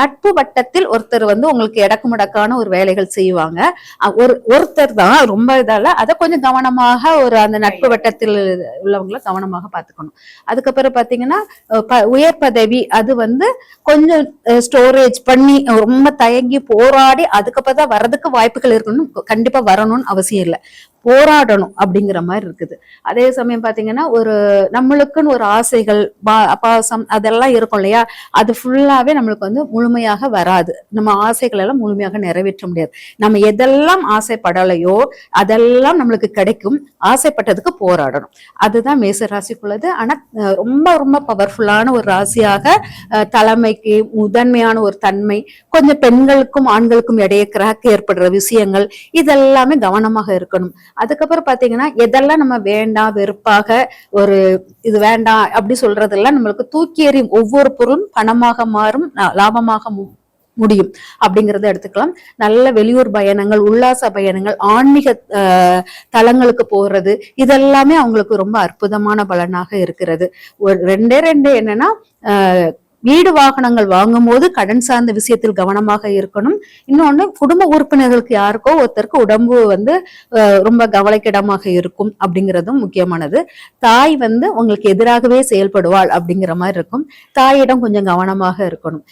நட்பு வட்டத்தில் ஒருத்தர் வந்து உங்களுக்கு எடக்குமுடக்கான ஒரு வேலைகள் செய்வாங்க. ஒருத்தர் தான் ரொம்ப இதால அதை கொஞ்சம் கவனமாக ஒரு அந்த நட்பு வட்டத்தில் உள்ளவங்கள கவனமாக பார்த்துக்கணும். அதுக்கப்புறம் பாத்தீங்கன்னா உயர் பதவி அது வந்து கொஞ்சம் ஸ்டோரேஜ் பண்ணி ரொம்ப தயங்கி போராடி அதுக்கப்புறம் தான் வர்றதுக்கு வாய்ப்புகள் இருக்கணும். கண்டிப்பா வரணும்னு அவசியம் இல்லை, போராடணும் அப்படிங்கிற மாதிரி இருக்குது. அதே சமயம் பாத்தீங்கன்னா ஒரு நம்மளுக்குன்னு ஒரு ஆசைகள் பாசம் அதெல்லாம் இருக்கும் இல்லையா, அது ஃபுல்லாவே நம்மளுக்கு வந்து முழுமையாக வராது. நம்ம ஆசைகள் எல்லாம் முழுமையாக நிறைவேற்ற முடியாது. நம்ம எதெல்லாம் ஆசைப்படலையோ அதெல்லாம் நம்மளுக்கு கிடைக்கும். ஆசைப்பட்டதுக்கு போராடணும். அதுதான் மேச ராசிக்குள்ளது. ஆனா ரொம்ப ரொம்ப பவர்ஃபுல்லான ஒரு ராசியாக தலைமைக்கு முதன்மையான ஒரு தன்மை, கொஞ்சம் பெண்களுக்கும் ஆண்களுக்கும் இடையே கிராக் ஏற்படுற விஷயங்கள் இதெல்லாமே கவனமாக இருக்கணும். அதுக்கப்புறம் பாத்தீங்கன்னா எதெல்லாம் நம்ம வேண்டாம் வெறுப்பாக ஒரு இது வேண்டாம் அப்படி சொல்றதெல்லாம் நம்மளுக்கு தூக்கி எறியும் ஒவ்வொரு பொருளும் பணமாக மாறும், லாபமாக முடியும் அப்படிங்கறத எடுத்துக்கலாம். நல்ல வெளியூர் பயணங்கள், உல்லாச பயணங்கள், ஆன்மீக தலங்களுக்கு போறது இதெல்லாமே அவங்களுக்கு ரொம்ப அற்புதமான பலனாக இருக்கிறது. ஒரு ரெண்டு என்னன்னா வீடு வாகனங்கள் வாங்கும் போது கடன் சார்ந்த விஷயத்தில் கவனமாக இருக்கணும். இன்னொன்னு குடும்ப உறுப்பினர்களுக்கு யாருக்கோ ஒருத்தருக்கு உடம்பு வந்து ரொம்ப கவலைக்கிடமாக இருக்கும் அப்படிங்கிறதும் முக்கியமானது. தாய் வந்து உங்களுக்கு எதிராகவே செயல்படுவாள் அப்படிங்கிற மாதிரி இருக்கும். தாயிடம் கொஞ்சம் கவனமாக இருக்கணும்.